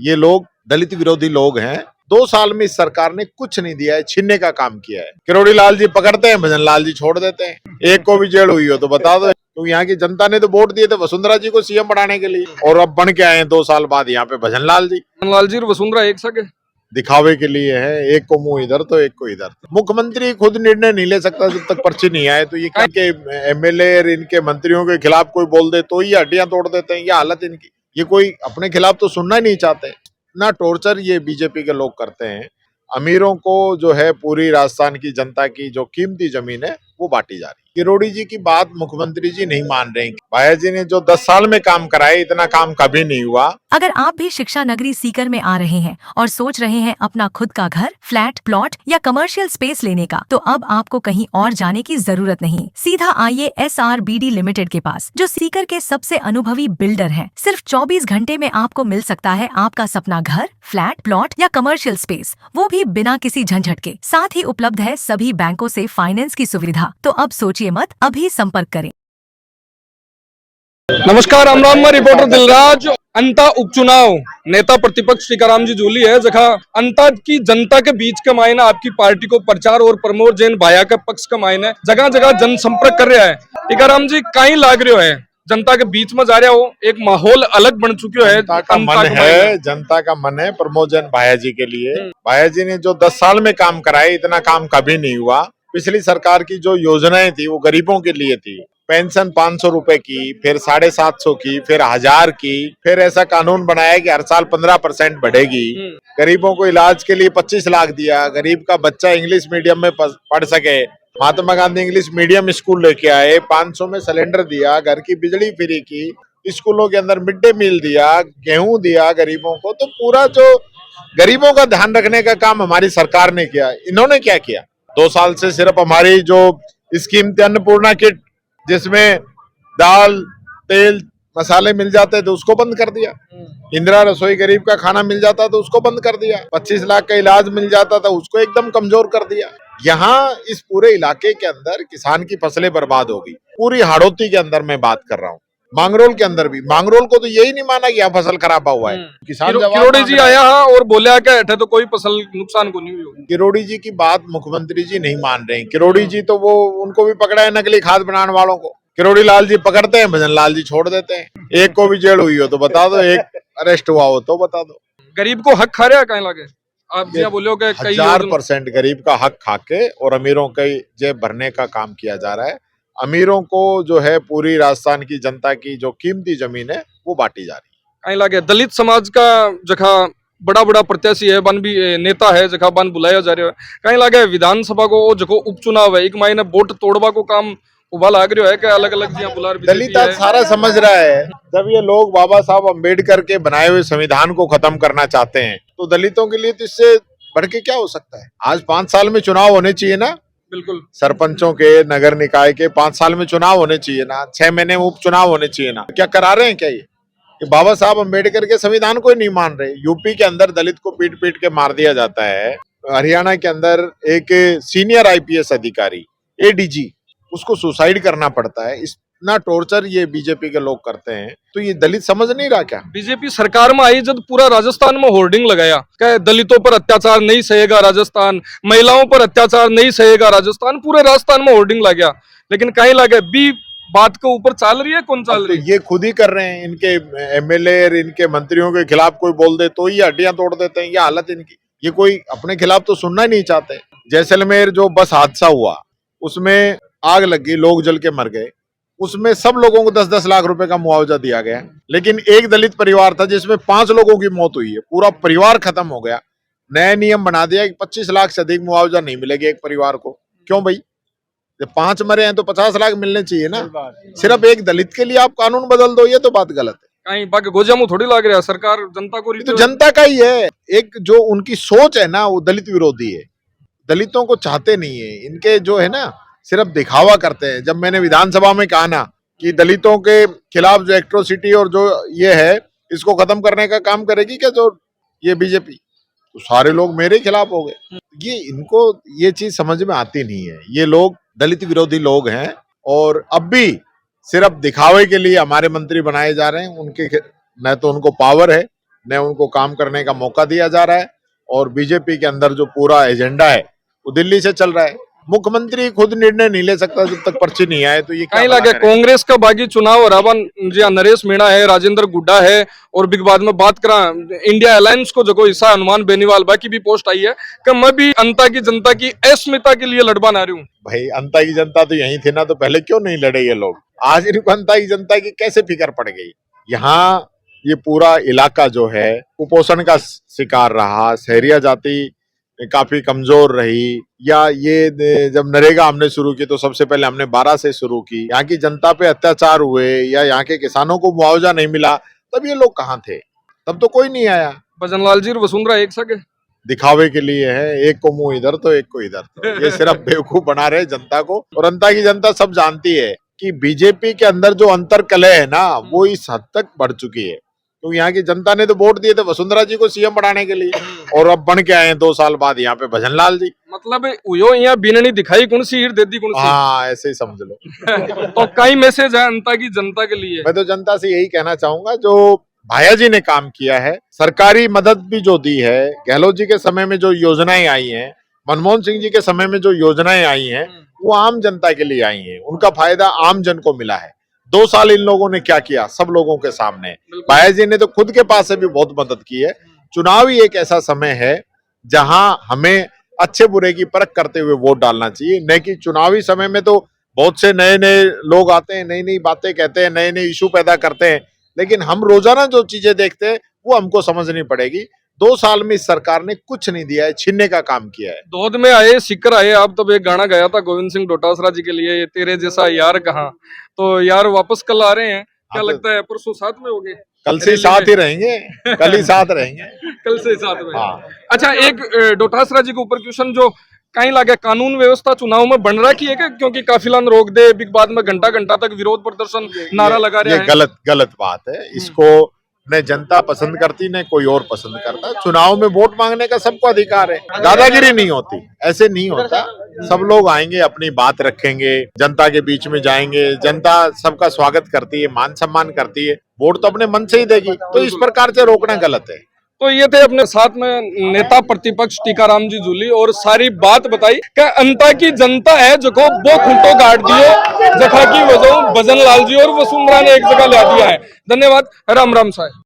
ये लोग दलित विरोधी लोग हैं। 2 साल में इस सरकार ने कुछ नहीं दिया है, छीनने का काम किया है। किरोड़ी लाल जी पकड़ते हैं, भजन लाल जी छोड़ देते हैं। एक को भी जेल हुई हो तो बता दो, क्योंकि यहाँ की जनता ने तो वोट दिए थे वसुंधरा जी को सीएम बनाने के लिए, और अब बन के आए हैं 2 साल बाद यहाँ पे भजन लाल जी और वसुंधरा एक सके दिखावे के लिए है। एक को मुंह इधर तो एक को इधर। मुख्यमंत्री खुद निर्णय नहीं ले सकता जब तक पर्ची नहीं आए, तो ये क्या के एमएलए इनके मंत्रियों के खिलाफ कोई बोल दे तो ये हड्डियां तोड़ देते हैं। ये हालत इनकी, ये कोई अपने खिलाफ तो सुनना ही नहीं चाहते। ना टॉर्चर ये बीजेपी के लोग करते हैं। अमीरों को जो है पूरी राजस्थान की जनता की जो कीमती जमीन है वो बांटी जा रही है। किरोड़ी जी की बात मुख्यमंत्री जी नहीं मान रहे हैं। भाया जी ने जो 10 साल में काम कराए, इतना काम कभी नहीं हुआ। अगर आप भी शिक्षा नगरी सीकर में आ रहे हैं और सोच रहे हैं अपना खुद का घर, फ्लैट, प्लॉट या कमर्शियल स्पेस लेने का, तो अब आपको कहीं और जाने की जरूरत नहीं। सीधा आइए SRBD लिमिटेड के पास, जो सीकर के सबसे अनुभवी बिल्डर हैं। सिर्फ 24 घंटे में आपको मिल सकता है आपका सपना घर, फ्लैट, प्लॉट या कमर्शियल स्पेस, वो भी बिना किसी झंझट के। साथ ही उपलब्ध है सभी बैंकों से फाइनेंस की सुविधा। तो अब सोचिए मत, अभी संपर्क करें। नमस्कार, राम रिपोर्टर दिलराज। अंता उपचुनाव नेता प्रतिपक्ष टीकाराम जी जूली है, जगह अंता की जनता के बीच का मायना आपकी पार्टी को प्रचार और प्रमोद जैन भाया के पक्ष का मायना जगह जगह जन संपर्क कर रहा है। टीकाराम जी कहीं लाग रहे है, जनता के बीच में जा रहा हो, एक माहौल अलग बन चुके है। जनता का मन है प्रमोद जैन भाया जी के लिए। भाया जी ने जो 10 साल में काम कराए, इतना काम कभी नहीं हुआ। पिछली सरकार की जो योजनाएं थी वो गरीबों के लिए थी। पेंशन 500 रुपए की, फिर 750 की, फिर 1000 की, फिर ऐसा कानून बनाया कि हर साल 15% बढ़ेगी। गरीबों को इलाज के लिए 25 लाख दिया। गरीब का बच्चा इंग्लिश मीडियम में पढ़ सके, Mahatma Gandhi English medium school लेके आए। 500 में सिलेंडर दिया, घर की बिजली फ्री की, स्कूलों के अंदर मिड डे मील दिया, गेहूं दिया गरीबों को। तो पूरा जो गरीबों का ध्यान रखने का काम हमारी सरकार ने किया। इन्होंने क्या किया? 2 साल से सिर्फ हमारी जो स्कीम थी अन्नपूर्णा किट, जिसमें दाल, तेल, मसाले मिल जाते थे, उसको बंद कर दिया। इंदिरा रसोई गरीब का खाना मिल जाता तो उसको बंद कर दिया। 25 लाख का इलाज मिल जाता था, उसको एकदम कमजोर कर दिया। यहाँ इस पूरे इलाके के अंदर किसान की फसलें बर्बाद हो गई। पूरी हाड़ौती के अंदर मैं बात कर रहा हूँ, मांगरोल के अंदर भी। मांगरोल को तो यही नहीं माना कि यहाँ फसल खराब हुआ है। किसान किरोड़ी जी आया और बोला क्या तो कोई फसल नुकसान को नहीं हुई। किरोड़ी जी की बात मुख्यमंत्री जी नहीं मान रहे हैं। किरोड़ी जी तो वो उनको भी पकड़ा है नकली खाद बनाने वालों को। किरोड़ी लाल जी पकड़ते हैं, भजन लाल जी छोड़ देते हैं। एक को भी जेल हुई हो तो बता दो, एक अरेस्ट हुआ हो तो बता दो। गरीब को हक खा रहा है कहीं लगे। आप बोलो कि 1000% गरीब का हक खाके और अमीरों के जेब भरने का काम किया जा रहा है। अमीरों को जो है पूरी राजस्थान की जनता की जो कीमती जमीन है वो बांटी जा रही है। कहीं लगे दलित समाज का जगह बड़ा बड़ा प्रत्याशी है, बन भी नेता है, जगह बन बुलाया जा रहा है। कहीं लगे विधानसभा को जगह उपचुनाव है, एक महीने वोट तोड़वा को काम उबा लाग रहा है कि अलग अलग बुला दलित आज सारा समझ रहा है। जब ये लोग बाबा साहब अम्बेडकर के बनाए हुए संविधान को खत्म करना चाहते हैं, तो दलितों के लिए तो इससे बढ़ के क्या हो सकता है। आज 5 साल में चुनाव होने चाहिए ना। बिल्कुल, सरपंचों के, नगर निकाय के 5 साल में चुनाव होने चाहिए ना। 6 महीने में उपचुनाव होने चाहिए ना। क्या करा रहे हैं क्या ये बाबा साहब अम्बेडकर के संविधान को ही नहीं मान रहे। यूपी के अंदर दलित को पीट पीट के मार दिया जाता है। हरियाणा के अंदर एक सीनियर IPS अधिकारी ADG, उसको सुसाइड करना पड़ता है। इतना टॉर्चर ये बीजेपी के लोग करते हैं, तो ये दलित समझ नहीं रहा क्या? बीजेपी सरकार में आई जब पूरा राजस्थान में होर्डिंग लगाया क्या दलितों पर अत्याचार नहीं सहेगा राजस्थान, महिलाओं पर अत्याचार नहीं सहेगा राजस्थान, पूरे राजस्थान में होर्डिंग लग गया। लेकिन कहीं लगे बी बात के ऊपर चल रही है, कौन चल रही है? ये खुद ही कर रहे हैं। इनके एमएलए इनके मंत्रियों के खिलाफ कोई बोल दे तो ये हड्डियां तोड़ देते हैं। ये हालत इनकी, ये कोई अपने खिलाफ तो सुनना ही नहीं चाहते। जैसलमेर जो बस हादसा हुआ, उसमें आग लग गई, लोग जल के मर गए। उसमें सब लोगों को 10-10 लाख रुपए का मुआवजा दिया गया। लेकिन एक दलित परिवार था जिसमें 5 लोगों की मौत हुई है, पूरा परिवार खत्म हो गया। नया नियम बना दिया कि 25 लाख से अधिक मुआवजा नहीं मिलेगा एक परिवार को। क्यों भाई? जब 5 मरे हैं तो 50 लाख मिलने चाहिए ना। सिर्फ एक दलित के लिए आप कानून बदल दो, ये तो बात गलत है। कहीं बाकी गोजामू थोड़ी लग रहा है। सरकार जनता को तो जनता का ही है। एक जो उनकी सोच है ना, वो दलित विरोधी है। दलितों को चाहते नहीं है। इनके जो है ना, सिर्फ दिखावा करते हैं। जब मैंने विधानसभा में कहा ना कि दलितों के खिलाफ जो एट्रोसिटी और जो ये है, इसको खत्म करने का काम करेगी क्या जो ये बीजेपी, तो सारे लोग मेरे खिलाफ हो गए। ये इनको ये चीज समझ में आती नहीं है। ये लोग दलित विरोधी लोग हैं और अब भी सिर्फ दिखावे के लिए हमारे मंत्री बनाए जा रहे हैं। उनके न तो उनको पावर है, न उनको काम करने का मौका दिया जा रहा है, और बीजेपी के अंदर जो पूरा एजेंडा है वो दिल्ली से चल रहा है। मुख्यमंत्री खुद निर्णय नहीं ले सकता जब तक पर्ची नहीं आए, तो ये क्या कहीं भला लगे करे? कांग्रेस का बागी चुनाव और अब जी नरेश मीणा है, राजेंद्र गुड्डा है, और बिग बाद में बात करा इंडिया अलायंस को जो ईसा हनुमान बेनीवाल बाकी भी पोस्ट आई है कि मैं भी अंता की जनता की अस्मिता के लिए लड़वा ना रही हूँ। भाई अंता की जनता तो यही थी ना, तो पहले क्यों नहीं लड़े ये लोग? आज इनको अंता की जनता की कैसे फिक्र पड़ गई? यहाँ ये पूरा इलाका जो है कुपोषण का शिकार रहा, शहरिया जाति काफी कमजोर रही। या ये जब नरेगा हमने शुरू की तो सबसे पहले हमने 12 से शुरू की, यहाँ की जनता पे अत्याचार हुए या यहाँ के किसानों को मुआवजा नहीं मिला, तब ये लोग कहाँ थे? तब तो कोई नहीं आया। भजनलाल जी और वसुंधरा एक सके दिखावे के लिए है, एक को मुंह इधर तो एक को इधर, तो ये सिर्फ बेवकूफ बना रहे जनता को। और अंता की जनता सब जानती है कि बीजेपी के अंदर जो अंतर कलह है ना, वो इस हद तक बढ़ चुकी है। तो यहाँ की जनता ने तो वोट दिए थे वसुंधरा जी को सीएम बनाने के लिए, और अब बन के आए हैं 2 साल बाद यहाँ पे भजनलाल जी। मतलब उयो यहाँ बिननी दिखाई कौन सी हीर दे दी कौन सी। हाँ, ऐसे ही समझ लो। तो कई मैसेज है अंता की जनता के लिए। मैं तो जनता से यही कहना चाहूंगा, जो भाया जी ने काम किया है, सरकारी मदद भी जो दी है, गहलोत जी के समय में जो योजनाएं आई हैं, मनमोहन सिंह जी के समय में जो योजनाएं आई हैं, वो आम जनता के लिए आई हैं। उनका फायदा आम जन को मिला है। 2 साल इन लोगों ने क्या किया सब लोगों के सामने। भाया जी ने तो खुद के पास से भी बहुत मदद की है। चुनाव ही एक ऐसा समय है जहां हमें अच्छे बुरे की परख करते हुए वोट डालना चाहिए, न कि चुनावी समय में तो बहुत से नए नए लोग आते हैं, नई नई बातें कहते हैं, नए नए इशू पैदा करते हैं, लेकिन हम रोजाना जो चीजें देखते हैं वो हमको समझनी पड़ेगी। 2 साल में इस सरकार ने कुछ नहीं दिया है, छीनने का काम किया है। दूध में आए सिक्कर आए। आप तब एक गाना गाया था गोविंद सिंह डोटासरा जी के लिए, ये तेरे जैसा यार कहाँ। तो यार वापस कल आ रहे हैं, क्या लगता है? परसों साथ में होंगे? कल से साथ ही रहेंगे, कल ही साथ रहेंगे। कल से साथ में। हाँ। अच्छा, एक डोटासरा जी के ऊपर क्वेश्चन, जो कहीं लगे कानून व्यवस्था चुनाव में बन रखी है क्या? क्योंकि काफिला रोक दे, बिग बाद में घंटा घंटा तक विरोध प्रदर्शन नारा लगा रहे हैं। ये गलत बात है। इसको न जनता पसंद करती, न कोई और पसंद करता। चुनाव में वोट मांगने का सबको अधिकार है, दादागिरी नहीं होती, ऐसे नहीं होता। सब लोग आएंगे, अपनी बात रखेंगे, जनता के बीच में जाएंगे, जनता सबका स्वागत करती है, मान सम्मान करती है, वोट तो अपने मन से ही देगी। तो इस प्रकार से रोकना गलत है। तो ये थे अपने साथ में नेता प्रतिपक्ष टीकाराम जी जूली, और सारी बात बताई कि अंता की जनता है जो को वो खूंटो गाड़ दियो, जखा की वजह भजन लाल जी और वसुंधरा ने एक जगह ला दिया है। धन्यवाद। राम राम साहब।